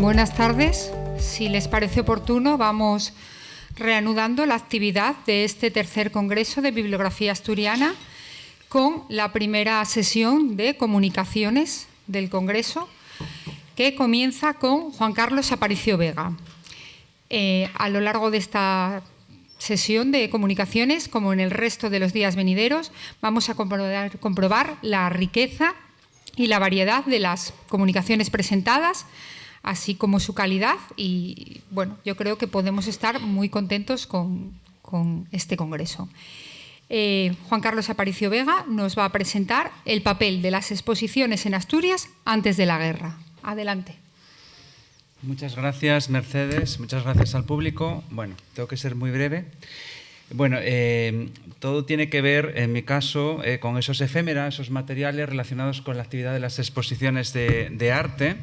Buenas tardes. Si les parece oportuno, vamos reanudando la actividad de este tercer Congreso de Bibliografía Asturiana con la primera sesión de comunicaciones del Congreso, que comienza con Juan Carlos Aparicio Vega. A lo largo de esta sesión de comunicaciones, como en el resto de los días venideros, vamos a comprobar la riqueza y la variedad de las comunicaciones presentadas, así como su calidad, y bueno, yo creo que podemos estar muy contentos con este congreso. Juan Carlos Aparicio Vega nos va a presentar el papel de las exposiciones en Asturias antes de la guerra. Adelante. Muchas gracias, Mercedes. Muchas gracias al público. Bueno, tengo que ser muy breve. Bueno, todo tiene que ver, en mi caso, con esos efémeras, esos materiales relacionados con la actividad de las exposiciones de arte,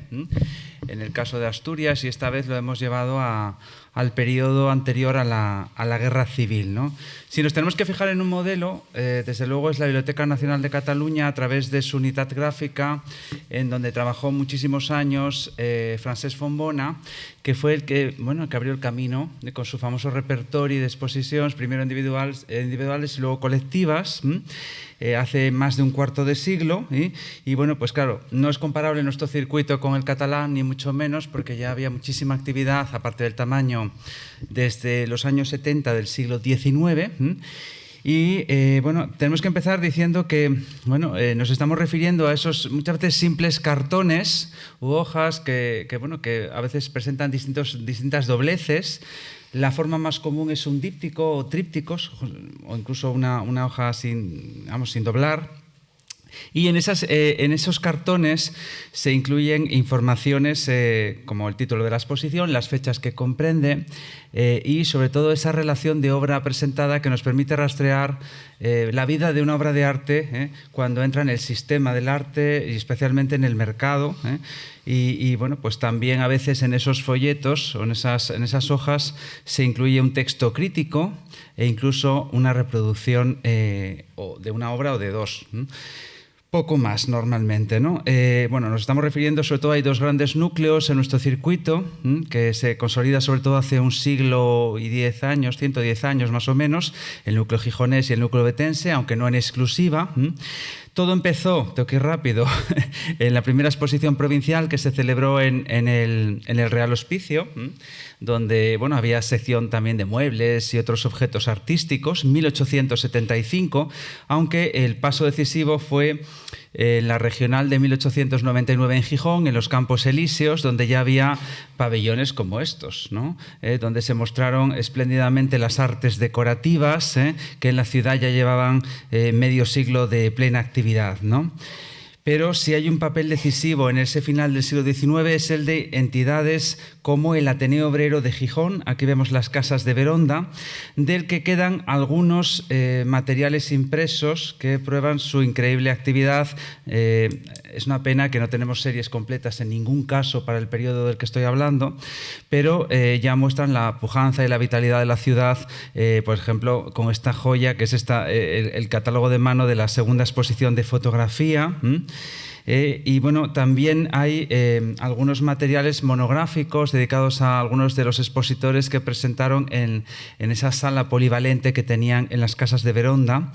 en el caso de Asturias, y esta vez lo hemos llevado al periodo anterior a la Guerra Civil, ¿no? Si nos tenemos que fijar en un modelo, desde luego es la Biblioteca Nacional de Cataluña, a través de su unitat gráfica, en donde trabajó muchísimos años Francesc Fontbona, que fue el que abrió el camino con su famoso repertorio de exposiciones, primero individuales y luego colectivas, hace más de un cuarto de siglo, y bueno, pues claro, no es comparable nuestro circuito con el catalán, ni mucho menos, porque ya había muchísima actividad, aparte del tamaño, desde los años 70 del siglo XIX. Y bueno, tenemos que empezar diciendo que nos estamos refiriendo a esos muchas veces simples cartones u hojas que a veces presentan distintas dobleces. La forma más común es un díptico o trípticos, o incluso una hoja sin doblar. Y en esos cartones se incluyen informaciones como el título de la exposición, las fechas que comprende y sobre todo esa relación de obra presentada que nos permite rastrear la vida de una obra de arte cuando entra en el sistema del arte y especialmente en el mercado. Y bueno, pues también a veces en esos folletos o en esas hojas se incluye un texto crítico e incluso una reproducción de una obra o de dos. Poco más normalmente, ¿no? Nos estamos refiriendo sobre todo, hay dos grandes núcleos en nuestro circuito, que se consolida sobre todo hace un siglo y 10 años, 110 años más o menos, el núcleo gijonés y el núcleo betense, aunque no en exclusiva. Todo empezó, tengo que ir rápido, en la primera exposición provincial que se celebró en el Real Hospicio, donde había sección también de muebles y otros objetos artísticos, 1875, aunque el paso decisivo fue la regional de 1899 en Gijón, en los Campos Elíseos, donde ya había pabellones como estos, ¿no? Donde se mostraron espléndidamente las artes decorativas, que en la ciudad ya llevaban medio siglo de plena actividad, ¿no? Pero si hay un papel decisivo en ese final del siglo XIX es el de entidades como el Ateneo Obrero de Gijón, aquí vemos las casas de Veronda, del que quedan algunos materiales impresos que prueban su increíble actividad. Es una pena que no tenemos series completas en ningún caso para el periodo del que estoy hablando, pero ya muestran la pujanza y la vitalidad de la ciudad, por ejemplo, con esta joya que es el catálogo de mano de la segunda exposición de fotografía. Y también hay algunos materiales monográficos dedicados a algunos de los expositores que presentaron en esa sala polivalente que tenían en las casas de Veronda,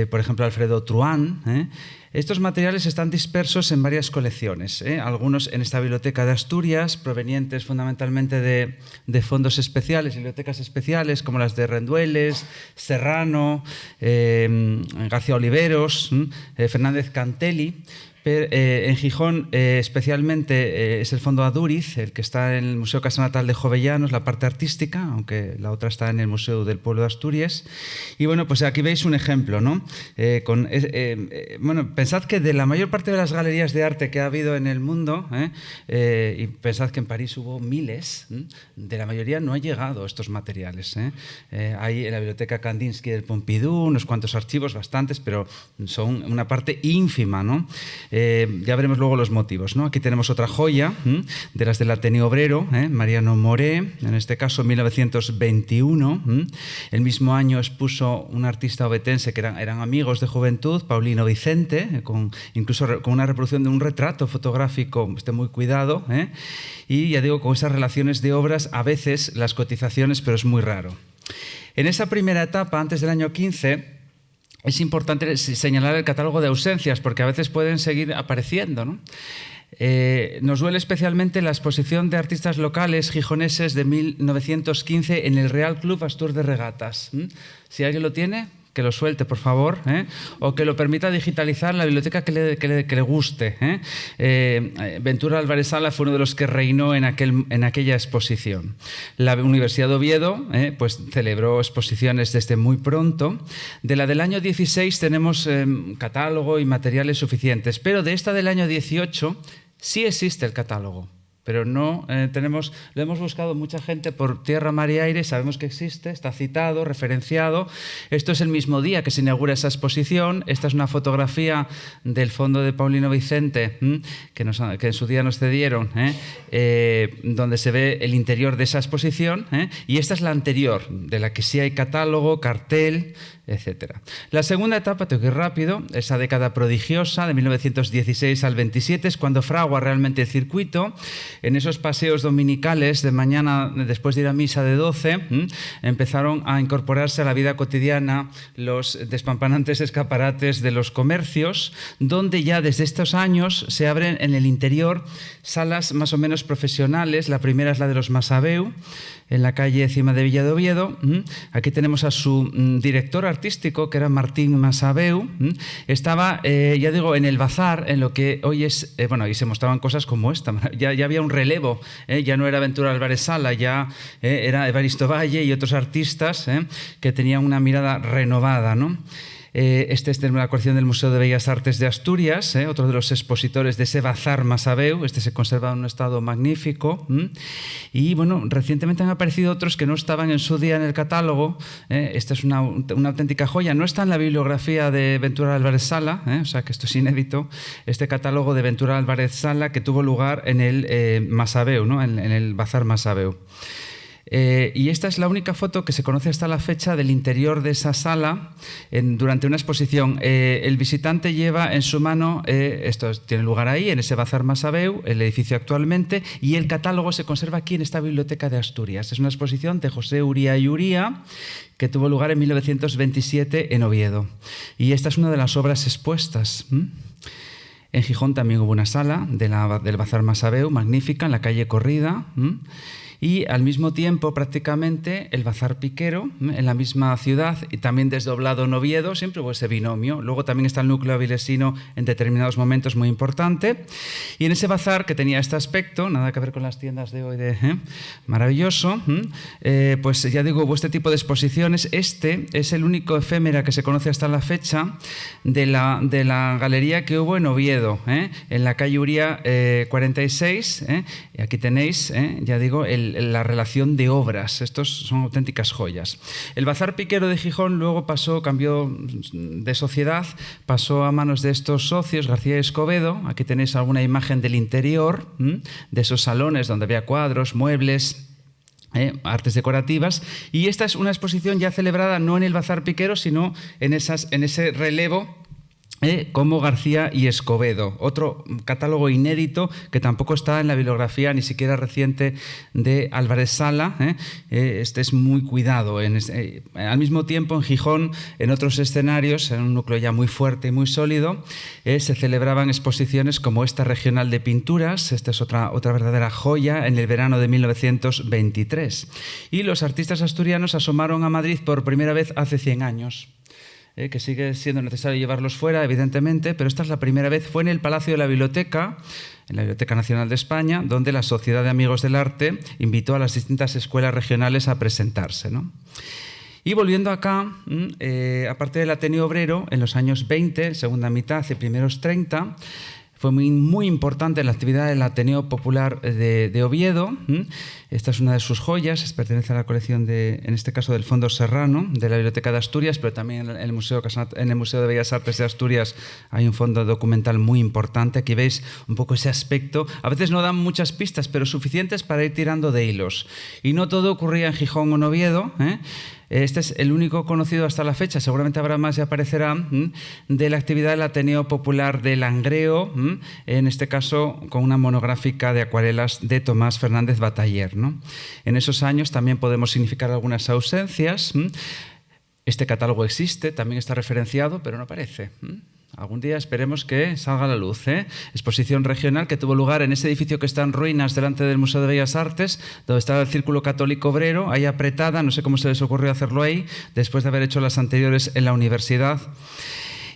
por ejemplo Alfredo Truán. Estos materiales están dispersos en varias colecciones, algunos en esta Biblioteca de Asturias, provenientes fundamentalmente de fondos especiales, bibliotecas especiales como las de Rendueles, Serrano, García Oliveros, Fernández Cantelli. En Gijón especialmente es el Fondo Aduriz, el que está en el Museo Casa Natal de Jovellanos, la parte artística, aunque la otra está en el Museo del Pueblo de Asturias. Y pues aquí veis un ejemplo, ¿no? Pensad que de la mayor parte de las galerías de arte que ha habido en el mundo, y pensad que en París hubo miles, de la mayoría no han llegado estos materiales. Hay en la Biblioteca Kandinsky del Pompidou unos cuantos archivos, bastantes, pero son una parte ínfima, ¿no? Ya veremos luego los motivos, ¿no? Aquí tenemos otra joya de las del Ateneo Obrero, Mariano Moré, en este caso 1921. El mismo año expuso un artista ovetense que eran amigos de juventud, Paulino Vicente, incluso con una reproducción de un retrato fotográfico muy cuidado, y ya digo, con esas relaciones de obras, a veces las cotizaciones, pero es muy raro. En esa primera etapa, antes del año 15, es importante señalar el catálogo de ausencias, porque a veces pueden seguir apareciendo, ¿no? Nos duele especialmente la exposición de artistas locales gijoneses de 1915 en el Real Club Astur de Regatas. Si alguien lo tiene, que lo suelte, por favor, o que lo permita digitalizar en la biblioteca que le guste. Ventura Álvarez Sala fue uno de los que reinó en aquella exposición. La Universidad de Oviedo pues celebró exposiciones desde muy pronto. De la del año 16 tenemos catálogo y materiales suficientes, pero de esta del año 18 sí existe el catálogo. Pero no tenemos, lo hemos buscado mucha gente por tierra, mar y aire, sabemos que existe, está citado, referenciado. Esto es el mismo día que se inaugura esa exposición. Esta es una fotografía del fondo de Paulino Vicente, que en su día nos cedieron, donde se ve el interior de esa exposición, y esta es la anterior, de la que sí hay catálogo, cartel, etc. La segunda etapa, tengo que ir rápido, esa década prodigiosa de 1916 al 27, es cuando fragua realmente el circuito. En esos paseos dominicales de mañana, después de ir a misa de 12, empezaron a incorporarse a la vida cotidiana los despampanantes escaparates de los comercios, donde ya desde estos años se abren en el interior salas más o menos profesionales. La primera es la de los Masabeu, en la calle encima de Villa de Oviedo. Aquí tenemos a su director artístico, que era Martín Masabeu. Estaba, ya digo, en el bazar, en lo que hoy es, bueno, ahí se mostraban cosas como esta. Ya había un relevo, ya no era Ventura Álvarez Sala, ya era Evaristo Valle y otros artistas que tenían una mirada renovada, ¿no? Este es de la colección del Museo de Bellas Artes de Asturias, otro de los expositores de ese bazar Masabeu. Este se conserva en un estado magnífico. Y bueno, recientemente han aparecido otros que no estaban en su día en el catálogo. Esta es una auténtica joya. No está en la bibliografía de Ventura Álvarez Sala, o sea que esto es inédito. Este catálogo de Ventura Álvarez Sala que tuvo lugar en el Masabeu, ¿no? en el bazar Masabeu. Y esta es la única foto que se conoce hasta la fecha del interior de esa sala durante una exposición. El visitante lleva en su mano, esto tiene lugar ahí, en ese bazar Masabeu, el edificio actualmente, y el catálogo se conserva aquí en esta biblioteca de Asturias. Es una exposición de José Uría y Uría, que tuvo lugar en 1927 en Oviedo. Y esta es una de las obras expuestas. En Gijón también hubo una sala del bazar Masabeu, magnífica, en la calle Corrida. Y al mismo tiempo, prácticamente, el Bazar Piquero, en la misma ciudad, y también desdoblado en Oviedo, siempre hubo ese binomio. Luego también está el núcleo avilesino en determinados momentos muy importante. Y en ese bazar, que tenía este aspecto, nada que ver con las tiendas de hoy, maravilloso, pues ya digo, hubo este tipo de exposiciones. Este es el único efémera que se conoce hasta la fecha de la galería que hubo en Oviedo, en la calle Uría 46. Y aquí tenéis, ya digo, la relación de obras. Estos son auténticas joyas. El Bazar Piquero de Gijón luego cambió de sociedad, pasó a manos de estos socios, García y Escobedo. Aquí tenéis alguna imagen del interior, de esos salones donde había cuadros, muebles, artes decorativas. Y esta es una exposición ya celebrada no en el Bazar Piquero, sino en ese relevo, como García y Escobedo, otro catálogo inédito que tampoco está en la bibliografía ni siquiera reciente de Álvarez Sala. Este es muy cuidado. Al mismo tiempo, en Gijón, en otros escenarios, en un núcleo ya muy fuerte y muy sólido, se celebraban exposiciones como esta regional de pinturas. Esta es otra verdadera joya, en el verano de 1923. Y los artistas asturianos asomaron a Madrid por primera vez hace 100 años. Que sigue siendo necesario llevarlos fuera, evidentemente, pero esta es la primera vez. Fue en el Palacio de la Biblioteca, en la Biblioteca Nacional de España, donde la Sociedad de Amigos del Arte invitó a las distintas escuelas regionales a presentarse, ¿no? Y volviendo acá, aparte del Ateneo Obrero, en los años 20, segunda mitad y primeros 30, fue muy importante en la actividad del Ateneo Popular de Oviedo. Esta es una de sus joyas, pertenece a la colección, en este caso, del Fondo Serrano, de la Biblioteca de Asturias, pero también en el Museo de Bellas Artes de Asturias hay un fondo documental muy importante. Aquí veis un poco ese aspecto. A veces no dan muchas pistas, pero suficientes para ir tirando de hilos. Y no todo ocurría en Gijón o en Oviedo, ¿eh? Este es el único conocido hasta la fecha, seguramente habrá más y aparecerá, de la actividad del Ateneo Popular de Langreo, en este caso con una monográfica de acuarelas de Tomás Fernández Bataller, ¿no? En esos años también podemos significar algunas ausencias. Este catálogo existe, también está referenciado, pero no aparece. Algún día esperemos que salga a la luz, ¿eh? Exposición regional que tuvo lugar en ese edificio que está en ruinas delante del Museo de Bellas Artes, donde estaba el Círculo Católico Obrero, ahí apretada, no sé cómo se les ocurrió hacerlo ahí, después de haber hecho las anteriores en la universidad.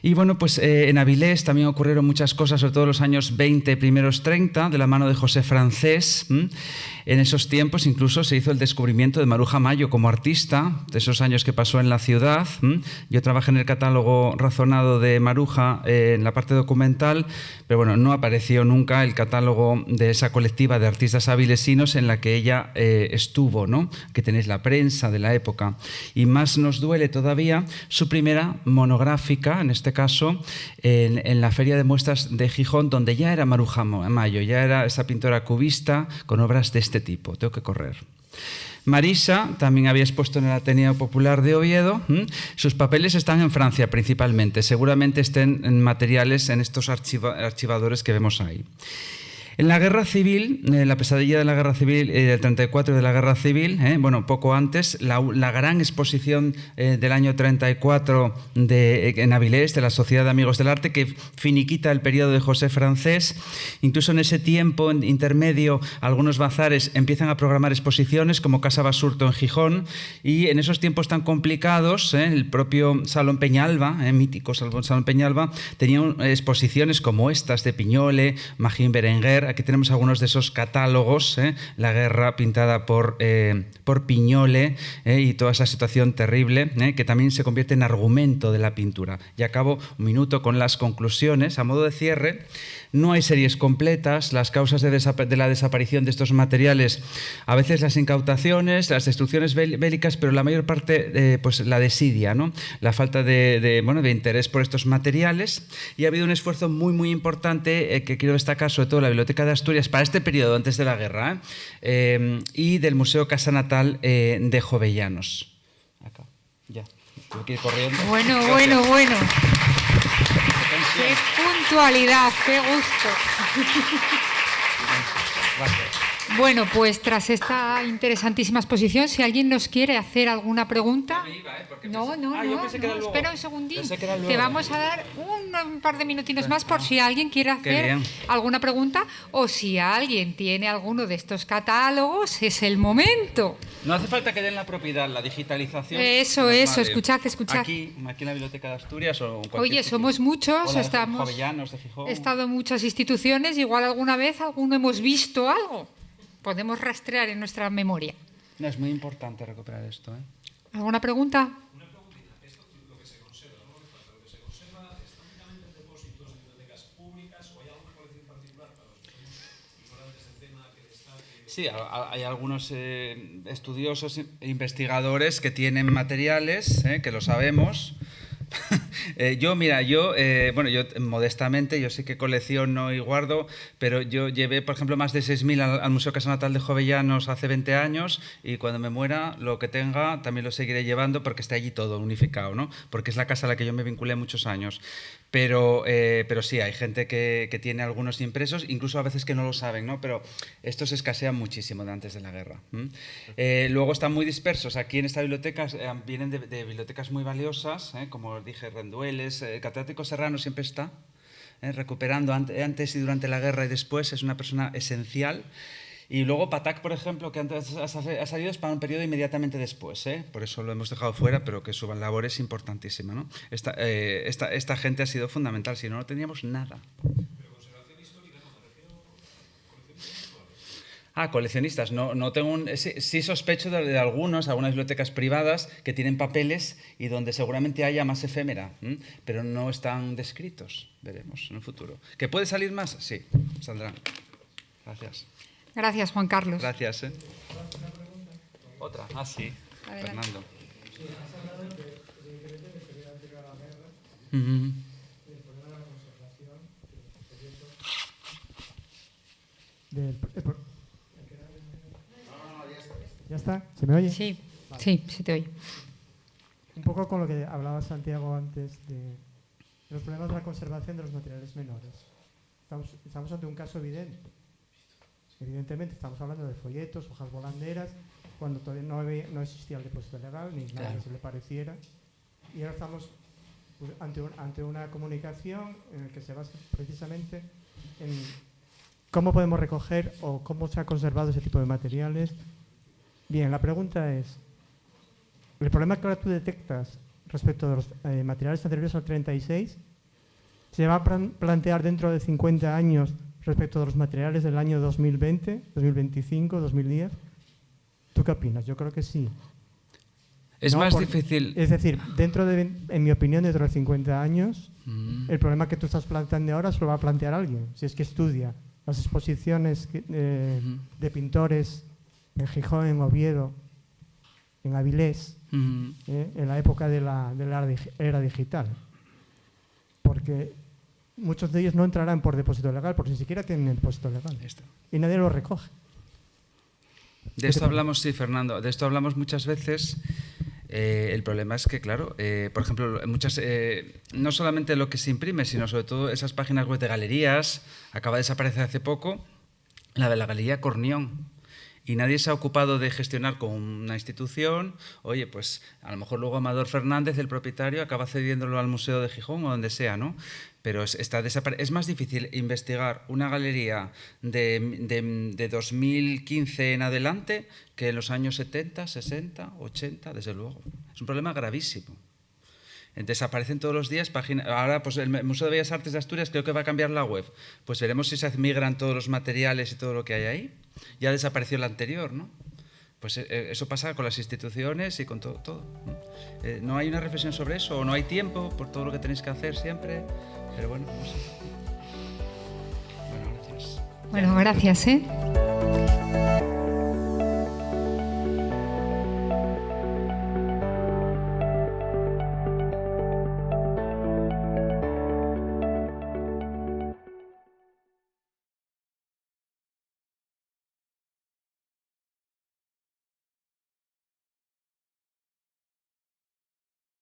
Y bueno, pues en Avilés también ocurrieron muchas cosas, sobre todo en los años 20, primeros 30, de la mano de José Francés. En esos tiempos incluso se hizo el descubrimiento de Maruja Mayo como artista, de esos años que pasó en la ciudad. Yo trabajé en el catálogo razonado de Maruja en la parte documental, pero bueno, no apareció nunca el catálogo de esa colectiva de artistas avilesinos en la que ella estuvo, ¿no? Que tenéis la prensa de la época. Y más nos duele todavía su primera monográfica, en este caso, en la Feria de Muestras de Gijón, donde ya era Maruja Mayo, ya era esa pintora cubista con obras de este tipo. Tengo que correr. Marisa también había expuesto en el Ateneo Popular de Oviedo. Sus papeles están en Francia principalmente. Seguramente estén en materiales en estos archivadores que vemos ahí. En la Guerra Civil, la pesadilla de la Guerra Civil, del 34 de la Guerra Civil, bueno, poco antes, la gran exposición del año 34 en Avilés, de la Sociedad de Amigos del Arte, que finiquita el periodo de José Francés. Incluso en ese tiempo intermedio, algunos bazares empiezan a programar exposiciones, como Casa Basurto en Gijón, y en esos tiempos tan complicados, el propio Salón Peñalba, mítico Salón Peñalba, tenía exposiciones como estas de Piñole, Magín Berenguer. Aquí tenemos algunos de esos catálogos, la guerra pintada por Piñole, y toda esa situación terrible, que también se convierte en argumento de la pintura. Y acabo un minuto con las conclusiones. A modo de cierre, no hay series completas, las causas de la desaparición de estos materiales, a veces las incautaciones, las destrucciones bélicas, pero la mayor parte pues la desidia, ¿no? La falta de interés por estos materiales. Y ha habido un esfuerzo muy importante que quiero destacar, sobre todo la Biblioteca de Asturias, para este periodo antes de la guerra, y del Museo Casa Natal de Jovellanos. Acá, ya, tengo que ir corriendo. Bueno. ¡Qué puntualidad! ¡Qué gusto! Gracias. Bueno, pues tras esta interesantísima exposición, si alguien nos quiere hacer alguna pregunta... No, espera un segundín, te vamos a dar un par de minutinos más por si alguien quiere hacer alguna pregunta, o si alguien tiene alguno de estos catálogos, es el momento. No hace falta que den la propiedad, la digitalización. Eso, vale. escuchad. Aquí en la Biblioteca de Asturias o en cualquier Oye, sitio. Somos muchos, de Jovellanos, de Gijón. he estado en muchas instituciones, igual alguna vez alguno hemos visto algo. Podemos rastrear en nuestra memoria. No, es muy importante recuperar esto, ¿eh? ¿Alguna pregunta? Una preguntita. ¿Esto lo que se conserva, no lo que falta, lo que se conserva está únicamente en depósitos de bibliotecas públicas o hay alguna colección particular para los que somos ignorantes del tema que destaque? Sí, hay algunos estudiosos e investigadores que tienen materiales, que lo sabemos. Yo modestamente, yo sé que colecciono y guardo, pero yo llevé, por ejemplo, más de 6.000 al Museo Casa Natal de Jovellanos hace 20 años, y cuando me muera, lo que tenga también lo seguiré llevando porque está allí todo unificado, ¿no? Porque es la casa a la que yo me vinculé muchos años. Pero sí, hay gente que tiene algunos impresos, incluso a veces que no lo saben, ¿no? Pero estos escasean muchísimo de antes de la guerra. Luego están muy dispersos. Aquí en esta biblioteca vienen de bibliotecas muy valiosas, como dije, Rendueles, Catedrático Serrano siempre está, recuperando antes y durante la guerra y después, es una persona esencial. Y luego Patak, por ejemplo, que antes ha salido, es para un periodo inmediatamente después, por eso lo hemos dejado fuera, pero que su labor es importantísima, ¿no? Esta gente ha sido fundamental, si no, no teníamos nada. Pero conservación histórica, no, me refiero a colecciones actuales. Coleccionistas. No tengo sí sospecho de algunas bibliotecas privadas que tienen papeles y donde seguramente haya más efémera, pero no están descritos. Veremos en el futuro. ¿Que puede salir más? Sí, saldrán. Gracias. Gracias, Juan Carlos. Gracias. Otra. Sí. Adelante. Fernando. ¿Ya está? ¿Se me oye? Sí, Vale. sí, se te oye. Un poco con lo que hablaba Santiago antes de los problemas de la conservación de los materiales menores. Estamos ante un caso evidente. Evidentemente estamos hablando de folletos, hojas volanderas, cuando todavía no existía el depósito legal ni nada que se le pareciera. Y ahora estamos pues, ante una comunicación en la que se basa precisamente en cómo podemos recoger o cómo se ha conservado ese tipo de materiales. Bien, la pregunta es, el problema que ahora tú detectas respecto de los materiales anteriores al 36, ¿se va a plantear dentro de 50 años respecto de los materiales del año 2020, 2025, 2010? ¿Tú qué opinas? Yo creo que sí. Es más difícil. Es decir, en mi opinión, dentro de 50 años, el problema que tú estás planteando ahora se lo va a plantear alguien, si es que estudia las exposiciones de pintores en Gijón, en Oviedo, en Avilés, en la época de la era digital. Porque muchos de ellos no entrarán por depósito legal, porque ni siquiera tienen depósito legal. Y nadie lo recoge. De esto hablamos, sí, Fernando. De esto hablamos muchas veces. El problema es que, claro, por ejemplo, no solamente lo que se imprime, sino sobre todo esas páginas web de galerías. Acaba de desaparecer hace poco la de la Galería Cornión. Y nadie se ha ocupado de gestionar con una institución. Oye, pues a lo mejor luego Amador Fernández, el propietario, acaba cediéndolo al Museo de Gijón o donde sea, ¿no? Pero es más difícil investigar una galería de 2015 en adelante que en los años 70, 60, 80, desde luego. Es un problema gravísimo. Desaparecen todos los días páginas. Ahora, pues el Museo de Bellas Artes de Asturias creo que va a cambiar la web. Pues veremos si se migran todos los materiales y todo lo que hay ahí. Ya desapareció la anterior, ¿no? Pues eso pasa con las instituciones y con todo. No hay una reflexión sobre eso, o no hay tiempo por todo lo que tenéis que hacer siempre. Pero bueno, no sé. Bueno, gracias. Bueno, gracias,